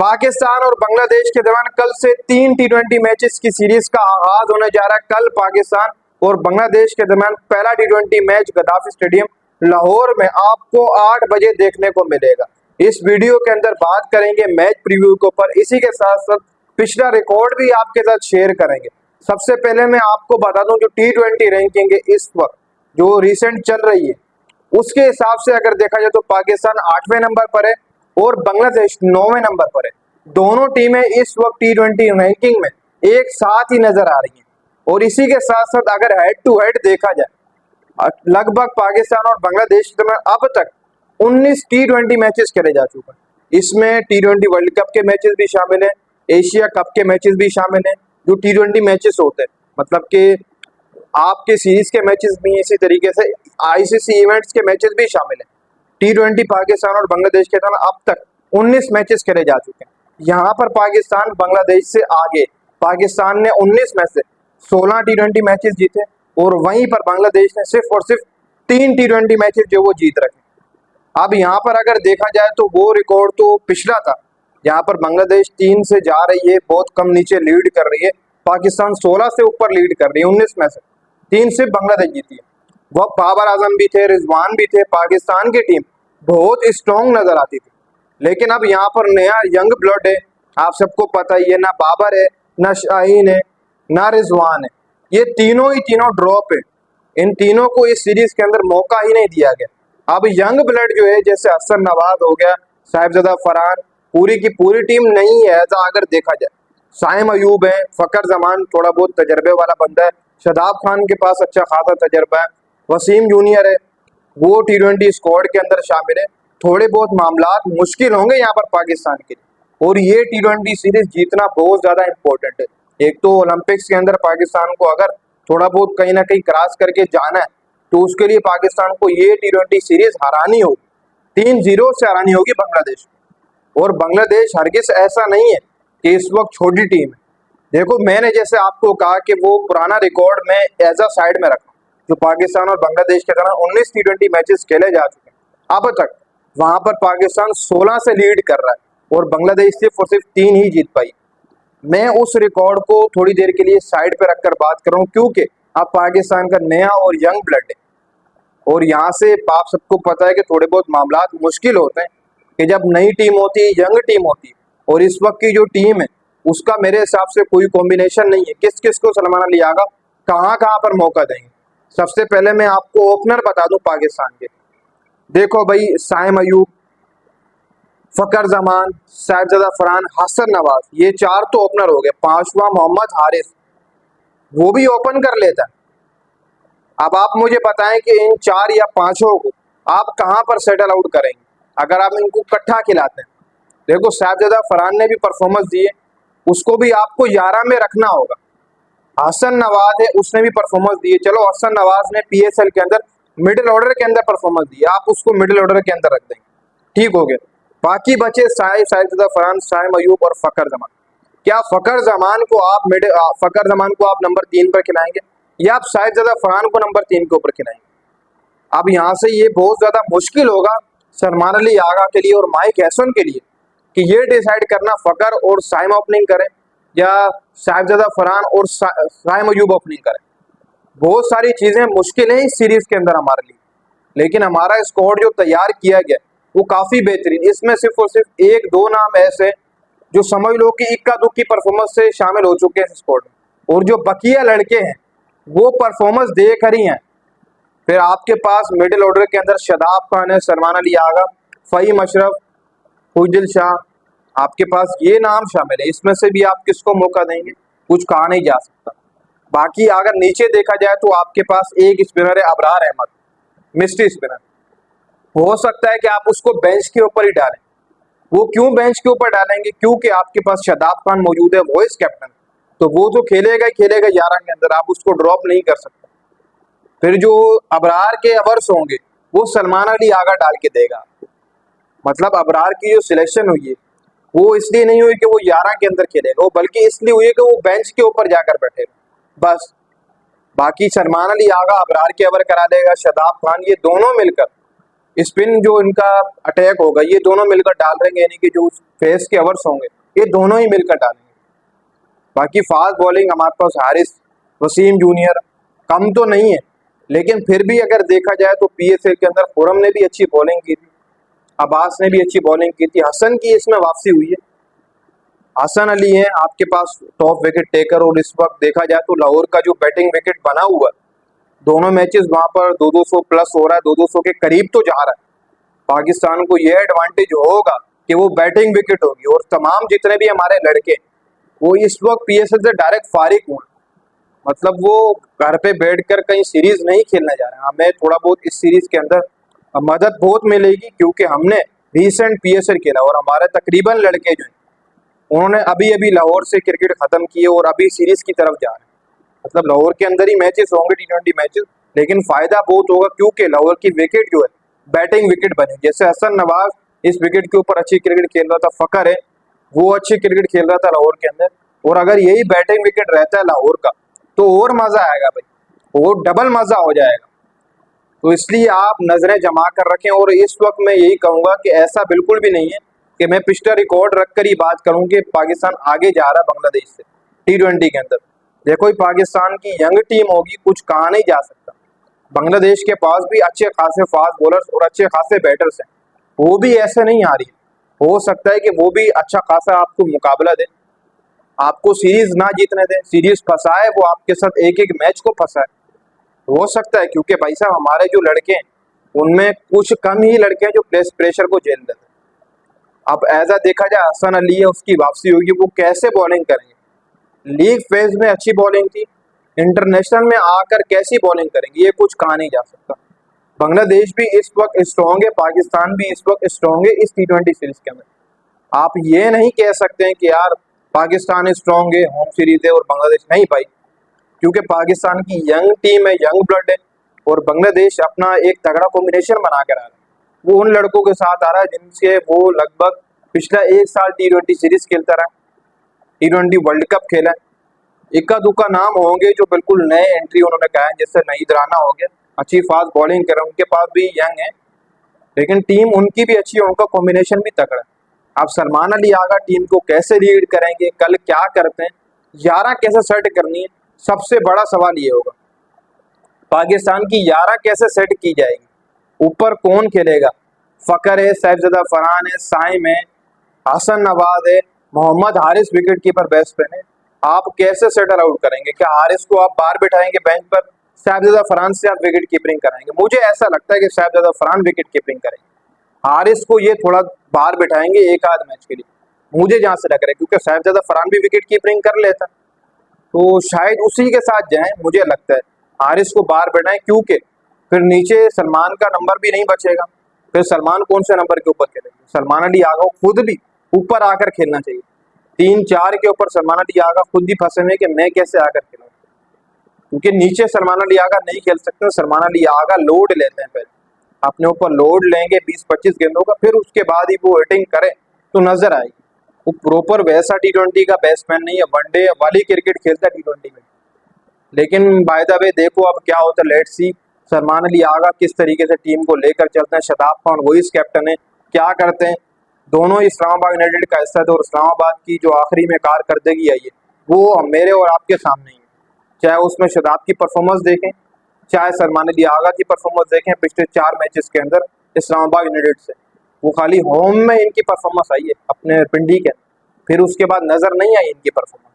पाकिस्तान और बांग्लादेश के दरमियान कल से 3 T20 मैचेस की सीरीज का आगाज होने जा रहा है। कल पाकिस्तान और बांग्लादेश के दरमियान पहला T20 match Gaddafi stadium Lahore में आपको 8 बजे देखने को मिलेगा। इस वीडियो के अंदर बात करेंगे मैच प्रीव्यू के ऊपर, इसी के साथ साथ पिछला रिकॉर्ड भी आपके साथ शेयर करेंगे। सबसे पहले मैं आपको बता दूं, जो T20 रैंकिंग है इस वक्त जो रिसेंट चल रही है उसके हिसाब से अगर देखा जाए तो पाकिस्तान 8वें नंबर पर है और बांग्लादेश 9वें नंबर पर है। दोनों टीमें इस वक्त T20 रैंकिंग में एक साथ ही नजर आ रही हैं और इसी के साथ साथ अगर हेड टू हेड देखा जाए, लगभग पाकिस्तान और बांग्लादेश में अब तक 19 T20 मैचेस खेले जा चुके हैं। इसमें T20 वर्ल्ड कप के मैचेस भी शामिल है, एशिया कप के मैचेस भी शामिल है। जो T20 मैचेस होते हैं मतलब कि आपके सीरीज के मैचेस भी, इसी तरीके से आईसीसी इवेंट्स के मैचेस भी शामिल है। T20 पाकिस्तान और बांग्लादेश के दरमियान अब तक 19 मैचेस खेले जा चुके हैं। यहाँ पर पाकिस्तान बांग्लादेश से आगे, पाकिस्तान ने 19 में से 16 T20 मैचेस जीते और वहीं पर बांग्लादेश ने सिर्फ और सिर्फ 3 T20 मैचेस जो वो जीत रखे। अब यहाँ पर अगर देखा जाए तो वो रिकॉर्ड तो पिछला था, यहाँ पर बांग्लादेश 3 से जा रही है, बहुत कम नीचे लीड कर रही है। पाकिस्तान 16 से ऊपर लीड कर रही है, 19 में से 3 सिर्फ बांग्लादेश जीती है। वह बाबर आजम भी थे, रिजवान भी थे, पाकिस्तान की टीम बहुत स्ट्रॉन्ग नजर आती थी। लेकिन अब यहाँ पर नया यंग ब्लड है, आप सबको पता ही है, ना बाबर है, ना शाहीन है, ना रिजवान है, ये तीनों ही तीनों ड्रॉप है। इन तीनों को इस सीरीज के अंदर मौका ही नहीं दिया गया। अब यंग ब्लड जो है, जैसे हसन नवाज हो गया, साहिबजादा फरहान, पूरी की पूरी टीम नहीं है ऐसा अगर देखा जाए। साइम अयूब है, फकर जमान थोड़ा बहुत तजर्बे वाला बंदा है, शदाब खान के पास अच्छा खासा तजर्बा है, वसीम जूनियर है, वो T20 स्क्वाड के अंदर शामिल है। थोड़े बहुत मामलात मुश्किल होंगे यहाँ पर पाकिस्तान के लिए और ये T20 सीरीज जीतना बहुत ज्यादा इंपॉर्टेंट है। एक तो ओलंपिक्स के अंदर पाकिस्तान को अगर थोड़ा बहुत कहीं ना कहीं क्रॉस करके जाना है तो उसके लिए पाकिस्तान को ये T20 सीरीज हरानी होगी, 3-0 से हरानी होगी बांग्लादेश को। और बांग्लादेश हरगिज ऐसा नहीं है कि इस वक्त छोटी टीम है। देखो, मैंने जैसे आपको कहा कि वो पुराना रिकॉर्ड में एज अ साइड में रखा, जो पाकिस्तान और बांग्लादेश के दौरान 19 T20 मैचेस खेले जा चुके हैं। अब तक वहां पर पाकिस्तान 16 से लीड कर रहा है और बांग्लादेश सिर्फ और सिर्फ 3 ही जीत पाई। मैं उस रिकॉर्ड को थोड़ी देर के लिए साइड पे रखकर बात कर रहा हूँ, क्योंकि अब पाकिस्तान का नया और यंग ब्लड है और यहाँ से आप सबको पता है कि थोड़े बहुत मामला मुश्किल होते हैं कि जब नई टीम होती है, यंग टीम होती है, और इस वक्त की जो टीम है उसका मेरे हिसाब से कोई कॉम्बिनेशन नहीं है। किस किस को सलमान अली आगा कहाँ कहाँ पर मौका देंगे। सबसे पहले मैं आपको ओपनर बता दूं पाकिस्तान के। देखो भाई, साइम अयूब, फकर जमान, साहिबजादा फरहान, हसन नवाज, ये 4 तो ओपनर हो गए। 5वां मोहम्मद हारिस, वो भी ओपन कर लेता है। अब आप मुझे बताएं कि इन 4 या 5 को आप कहां पर सेटल आउट करेंगे अगर आप इनको इकट्ठा खिलाते हैं। देखो, साहिबजादा फरहान ने भी परफॉर्मेंस दी है, उसको भी आपको 11 में रखना होगा। हसन नवाज है, उसने भी परफॉर्मेंस दी है, चलो हसन नवाज ने PSL के अंदर मिडिल ऑर्डर के अंदर परफॉर्मेंस दी है, आप उसको मिडिल ऑर्डर के अंदर रख देंगे, ठीक हो गया। बाकी बचे साहिबजादा फरहान, साइम अयूब और फकर जमान। क्या फकर जमान को आप नंबर 3 पर खिलाएंगे या आप साहिबजादा फरहान को नंबर 3 के ऊपर खिलाएंगे? अब यहाँ से ये बहुत ज्यादा मुश्किल होगा सलमान अली आगा के लिए और माइक हैसन के लिए कि ये डिसाइड करना फकर और साइम ओपनिंग करें या साहिबजादा फरहान और साइम अयूब ओपनिंग करें। बहुत सारी चीजें मुश्किल है इस सीरीज के अंदर हमारे लिए, लेकिन हमारा स्क्वाड जो तैयार किया गया वो काफी बेहतरीन। इसमें सिर्फ और सिर्फ 1-2 नाम ऐसे जो समझ लो कि इक्का दुक्की परफॉर्मेंस से शामिल हो चुके हैं स्क्वाड में, और जो बकिया लड़के हैं वो परफॉर्मेंस दे कर ही हैं। फिर आपके पास मिडिल ऑर्डर के अंदर शदाब खान है, सलमान अली आगा, फ़हीम अशरफ, फुजल शाह, आपके पास ये नाम शामिल है। इसमें से भी आप किसको मौका देंगे, कुछ कहा नहीं जा सकता। बाकी अगर नीचे देखा जाए तो आपके पास एक स्पिनर है अबरार अहमद, मिस्ट्री स्पिनर। हो सकता है कि आप उसको बेंच के ऊपर ही डालें। वो क्यों बेंच के ऊपर डालेंगे, क्योंकि आपके पास शदाब खान मौजूद है, वाइस कैप्टन, तो वो तो खेलेगा ही खेलेगा 11 के अंदर, आप उसको ड्रॉप नहीं कर सकते। फिर जो अबरार के अवर्स होंगे वो सलमान अली आगा डाल के देगा। मतलब अबरार की जो सिलेक्शन हुई है वो इसलिए नहीं हुई कि वो 11 के अंदर खेलेगा, वो बल्कि इसलिए हुई है कि वो बेंच के ऊपर जाकर बैठेगा बस। बाकी सलमान अली आगा अबरार के ओवर करा देगा, शदाब खान, ये दोनों मिलकर स्पिन जो इनका अटैक होगा ये दोनों मिलकर डाल देंगे, यानी कि जो फेस के ओवर्स होंगे ये दोनों ही मिलकर डालेंगे। बाकी फास्ट बॉलिंग हमारे पास हारिस वसीम जूनियर कम तो नहीं है, लेकिन फिर भी अगर देखा जाए तो पीएसएल के अंदर खुरम ने भी अच्छी बॉलिंग की थी, अब्बास ने भी अच्छी बॉलिंग की थी, हसन की इसमें वापसी हुई है। हसन अली है आपके पास टॉप विकेट टेकर, और इस वक्त देखा जाए तो लाहौर का जो बैटिंग विकेट बना हुआ है, दोनों मैचेस वहां पर 200 प्लस हो रहा है, 200 के करीब तो जा रहा है। पाकिस्तान को यह एडवांटेज होगा कि वो बैटिंग विकेट होगी, और तमाम जितने भी हमारे लड़के वो इस वक्त पीएसएल से डायरेक्ट फारिग हुए, मतलब वो घर पे बैठकर कहीं सीरीज नहीं खेलने जा रहे हैं। हमें थोड़ा बहुत इस सीरीज के अंदर मदद बहुत मिलेगी, क्योंकि हमने रिसेंट पीएसएल खेला और हमारे तकरीबन लड़के जो हैं उन्होंने अभी अभी लाहौर से क्रिकेट खत्म किए और अभी सीरीज की तरफ जा रहे हैं। मतलब लाहौर के अंदर ही मैचेस होंगे T20 मैचेस, लेकिन फायदा बहुत होगा क्योंकि लाहौर की विकेट जो है बैटिंग विकेट बनी। जैसे हसन नवाज इस विकेट के ऊपर अच्छी क्रिकेट खेल रहा था, फकर है वो अच्छी क्रिकेट खेल रहा था लाहौर के अंदर, और अगर यही बैटिंग विकेट रहता है लाहौर का तो और मजा आएगा भाई, और डबल मजा हो जाएगा। तो इसलिए आप नजरें जमा कर रखें। और इस वक्त मैं यही कहूंगा कि ऐसा बिल्कुल भी नहीं है कि मैं पिछला रिकॉर्ड रखकर ही बात करूं कि पाकिस्तान आगे जा रहा है बांग्लादेश से T20 के अंदर। देखो पाकिस्तान की यंग टीम होगी, कुछ कहा नहीं जा सकता। बांग्लादेश के पास भी अच्छे खासे फास्ट बॉलर्स और अच्छे खासे बैटर्स हैं, वो भी ऐसे नहीं आ रही। हो सकता है कि वो भी अच्छा खासा आपको मुकाबला दे, आपको सीरीज ना जीतने दे, सीरीज फंसाए, वो आपके साथ एक एक मैच को फंसाए, हो सकता है। क्योंकि भाई साहब हमारे जो लड़के हैं उनमें कुछ कम ही लड़के हैं जो प्रेशर को झेल लेते हैं। अब ऐसा देखा जाए हसन अली है, उसकी वापसी होगी, वो कैसे बॉलिंग करेंगे। लीग फेज में अच्छी बॉलिंग थी, इंटरनेशनल में आकर कैसी बॉलिंग करेंगे ये कुछ कहा नहीं जा सकता। बांग्लादेश भी इस वक्त स्ट्रॉन्ग है, पाकिस्तान भी इस वक्त स्ट्रॉन्ग है इस T20 सीरीज के अंदर। आप ये नहीं कह सकते हैं कि यार पाकिस्तान स्ट्रॉन्ग है, होम सीरीज है और बांग्लादेश नहीं भाई, क्योंकि पाकिस्तान की यंग टीम है, यंग ब्लड है, और बांग्लादेश अपना एक तगड़ा कॉम्बिनेशन बना कर आ रहा है। वो उन लड़कों के साथ आ रहा है जिनसे वो लगभग पिछला एक साल T20 सीरीज खेलता रहा, T20 वर्ल्ड कप खेला। इक्का दुक्का नाम होंगे जो बिल्कुल नए एंट्री उन्होंने कहा है, जैसे नईद राना हो गया, अच्छी फास्ट बॉलिंग कर, उनके पास भी यंग है, लेकिन टीम उनकी भी अच्छी है, उनका कॉम्बिनेशन भी तगड़ा है। अब सलमान अली आगा टीम को कैसे लीड करेंगे, कल क्या करते हैं, 11 कैसे सेट करनी है, सबसे बड़ा सवाल ये होगा। पाकिस्तान की 11 कैसे सेट की जाएगी, ऊपर कौन खेलेगा, फकर है, सैफजादा फरहान है, साइम है, हसन नवाज है, Mohammad Haris wicket keeper batsman है। आप कैसे सेटल आउट करेंगे, क्या हारिस को आप बाहर बिठाएंगे बेंच पर, सैफजादा फरहान से आप विकेट कीपिंग कराएंगे। मुझे ऐसा लगता है कि सैफजादा फरहान विकेट कीपिंग करेंगे, हारिस को ये थोड़ा बाहर बिठाएंगे एक आध मैच के लिए, मुझे जहां से लग रहा है, क्योंकि सैफजादा फरहान भी विकेट कीपिंग कर लेता, तो शायद उसी के साथ जाएं। मुझे लगता है हारिस को बाहर बैठाएं, क्योंकि फिर नीचे सलमान का नंबर भी नहीं बचेगा, फिर सलमान कौन से नंबर के ऊपर खेलेंगे। सलमान अली आगा खुद भी ऊपर आकर खेलना चाहिए, 3-4 के ऊपर सलमान अली आगा खुद भी फंसे हुए कि मैं कैसे आकर खेलूं, क्योंकि नीचे सलमान अली आगा नहीं खेल सकते। सलमान अली आगा लोड लेते हैं, पहले अपने ऊपर लोड लेंगे 20-25 गेंदों का, फिर उसके बाद ही वो हिटिंग करें तो नजर आएगी। वो प्रॉपर वैसा T20 का बैट्समैन नहीं है, वनडे वाली क्रिकेट खेलता है T20 में। लेकिन बाय द वे देखो अब क्या होता है, लेट्स सी सलमान अली आगा किस तरीके से टीम को लेकर चलते हैं। शदाब खान वॉइस कैप्टन है, क्या करते हैं, दोनों इस्लामाबाद यूनाइटेड का हिस्सा थे, और इस्लामाबाद की जो आखिरी में कारकर्दगी आई है वो मेरे और आपके सामने ही है। चाहे उसमें शदाब की परफॉर्मेंस देखें, चाहे सलमान अली आगा की परफॉर्मेंस देखें, पिछले 4 मैचेस के अंदर इस्लामाबाद यूनाइटेड से वो खाली होम में इनकी परफॉर्मेंस आई है अपने पिंडी के, फिर उसके बाद नजर नहीं आई इनकी परफॉर्मेंस।